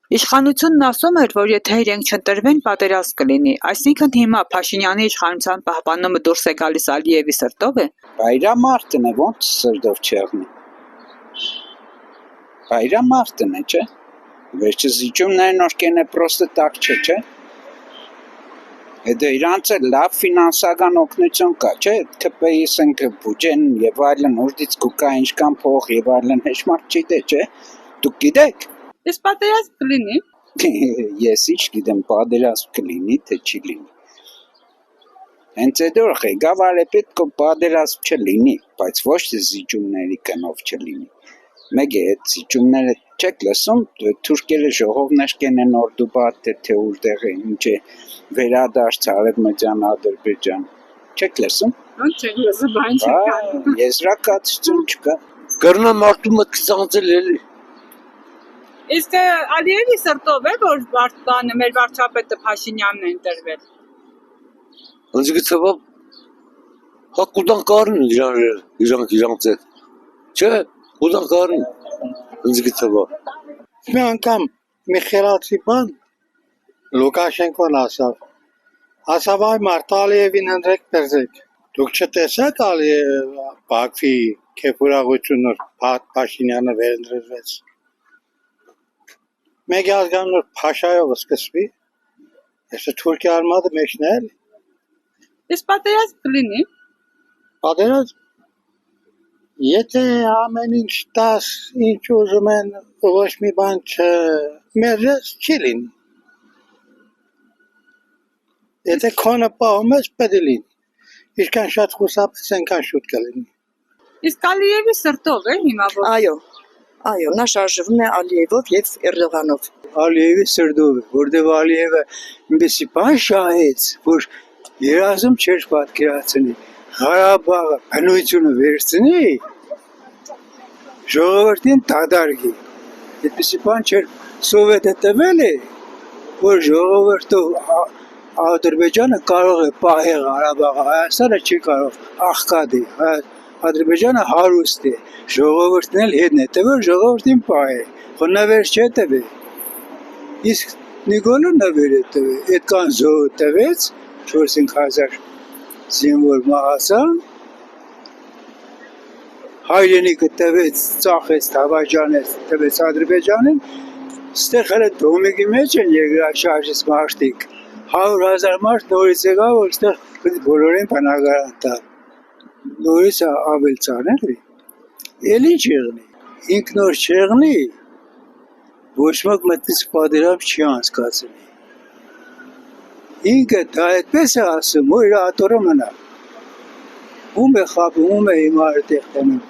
Իշխանությունն ասում էր, որ եթե իրենք չընտրվեն, պատերազմ կլինի, այսինքն հիմա Փաշինյանի իշխանության պահպանումը դուրս է գալիս Ալիևի սրտով է։ Բայրամարտն է, ոնց սրտով չեղնի։ Բայրամարտն է, չէ՞։ Վերջը զիջումներն օրկեն է պրոստը տակ չէ։ Հետո իրանց է լավ ֆինանսական օգնություն կա, չէ՞։ ԿՊԻ-ի սնկը բյուջեն եւ այլն ուժդից կուկա ինչքան փող եւ այլն հեչ մարդ չգիտե, չէ՞։ Դուք գիտեք։ Իսկ պատերազմ կլինի։ Ես ինչ գիտեմ, պատերազմ կլինի, թե չի լինի։ Հենց այդ որ ղեկավարը պետք է պատերազմ չլինի, բայց ոչ թե զիջումների գնով չլինի։ Մեկ է այդ զիջումները չեք լսում, թուրքերը ժողովներ կենեն Օրդուբադ թե ուժդեղ է, ինչ է վերադարձ Արևմտյան Ադրբեջան։ Չեք լսում։ Ոնց չեք լսում, բան չկա։ Եզրակացություն չկա։ Կրնա մարդու մտք ցանցել էլի։ Իսկ Ալիևի սրտով է, որ մեր վարչապետը Փաշինյանն է ընտրվել։ Ոնց գցվա հակուդան կարին իրանց հետ։ Չէ, ուդան կարին։ Ոնց գցվա։ Մի անգամ մի խելացի բան Լուկաշենկոն ասավ այ մարդ Ալիևին ընտրեք պերզեք։ Դուք չտեսաք Բաքվի քեֆուրաղությունը Փաշինյանը վերընտրվեց։ Մեկ ազգան որ Փաշայով սկսվի, այսը Թուրքիա արմատը մեջն է էլի։ Իսկ պատերազմ կլինի։ Պատերազմ եթե ամեն ինչ տաս, ինչ ուզում են, ոչ մի բան չմերժես, չի լինի։ Եթե քոնը պահում ես, պետք է լինի։ Ինչքան շատ խուսափես, այնքան շուտ կլինի։ Իսկ Ալիևի սրտով է հիմա որ։ Այո, նա շարժվում է Ալիևով եւ Էրդողանով։ Ալիևի սրտով, որտեղ Ալիևը այնպեսի բան շահեց, որ երազում չէր պատկերացնի։ Ղարաբաղը բնությունը վերցնի, ժողովրդին դադարի։ Այդպեսի բան չէր սովետը տվել է, որ ժողովրդով Ադրբեջանը կարող է պահել Ղարաբաղը, Հայաստանը չի կարող, աղքատ է, Ադրբեջանը հարուստ է, ժողովրդն էլ հետն է տվել, ժողովրդին պահել, որ նվեր չէ տվել։ Իսկ Նիկոլը նվեր է տվել, այդքան զոհ տվեց, 4-5,000 զինվոր մահացան, հայրենիքը տվեց, ծախեց, Թավաջանեց, տվեց Ադրբեջանին, ստեղ հələ դոմիկի մեջ են երկրաշարժից մարդիկ, 100,000 մարդ նորից եկավ, որ ստեղ բոլորին բնակարան տա, նորից ավելցան էլի, էլ ինչ եղնի, ինքնոր չեղնի, ոչ մեկ մտնից պատերազմ չի անցկացնի, ինքը դա այդպես է ասում, որ իր ատորը մնա, ում է խապում, ում է հիմա այդտեղ տանում,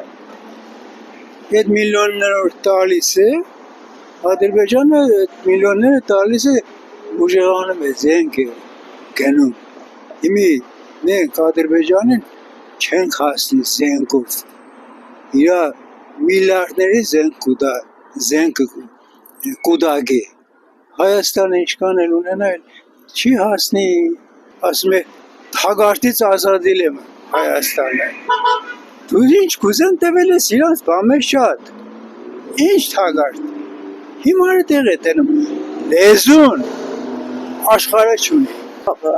այդ միլիոններով տալիս է, Ադրբեջանը այդ միլիոնները տալիս է ուժեղանում է, զենք է գնում, իմի մենք Ադրբեջանին չենք հասնի զենքով, իրա միլիարդների զենք կուդագ է, Հայաստանը ինչքան էլ ունենա, չի հասնի, ասում է, թագարտից ազատիլ եմ Հայաստանը, դու ինչ կուզեն տվել ես իրանց բամեր շատ, ինչ թագարտ, հիմարը տեղ է տենում, լեզուն, աշխարը չունի։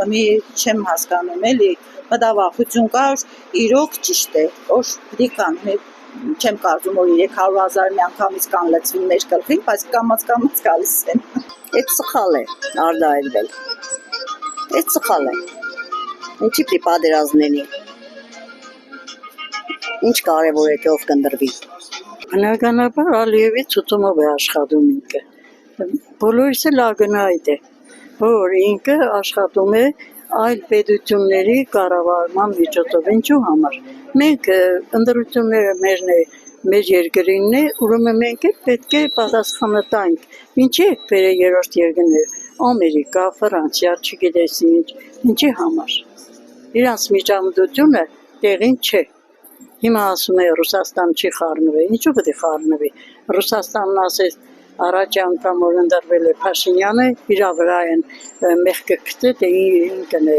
Մի չեմ հասկանում էլի, մտավախություն կար, իրոք ճիշտ է, որ դիկան, չեմ կարծում, որ 300,000 մի անգամից կան լծվին մեր գլխին, բայց կամաց գալիս են։ Այդ սխալ է, արդայրվել։ Այդ սխալ է։ Ինչի պիտի պատերազմ լինի։ Ինչ կարևոր է թե ով կընտրվի։ Բնականաբար Ալիևի ցուցումով է աշխատում ինքը։ Բոլորիս էլ ակնհայտ է, որ ինքը աշխատում է այլ պետությունների կառավարման միջոցով, ինչու համար։ Մենք ընտրությունները մեր երկրինն է, ուրեմն մենք պետք է պատասխանը տանք։ Ինչի է բերել երրորդ երկրներ, Ամերիկա, Ֆրանսիա, չգիտես ինչի համար։ Իրանց միջամտությունը տեղին չէ։ Հիմա ասում է Ռուսաստան չի խառնվել, ինչու պետք է խառնվի։ Ռուսաստանն ասեց առաջ անգամ որ ընտրվել է Փաշինյանը, իր վրա են մեղքը գտել, թե ինքն է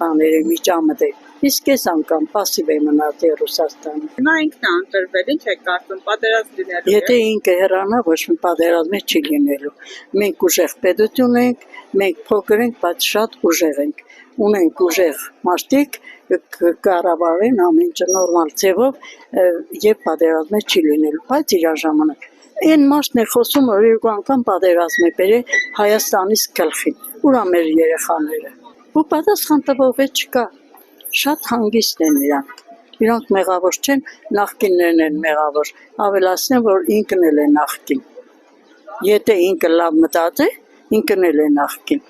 բաները միջամտել։ Իսկ այս անգամ пասիվ է մնացել Ռուսաստանը։ Հիմա ինքն է ընտրվել, ինչ է կարծում, պատերազմ լինելու Եթե ինքը հեռանա, ոչ մի պատերազմ չի լինելու։ Մենք ուժեղ պետություն ենք, մենք փոքր ենք, բայց շատ ուժեղ ենք։ Ունենք ուժեղ մարդիկ, կառավարեն ամեն ինչ նորմալ ձևով եւ պատերազմ չի լինելու, բայց իր ժամանակ։ Այն մարդն է խոսում, որ երկու անգամ պատերազմ է բերել Հայաստանից գլխին։ Ուրա մեր երեխաները։ Ու պատասխան տվող չկա։ Շատ հանգիստ են իրանք։ Իրանք մեղավոր չեն, նախկիններն են մեղավոր։ Ավելացնեմ, որ ինքն էլ է նախկին։ Եթե ինքը լավ մտածի, ինքն էլ է նախկին։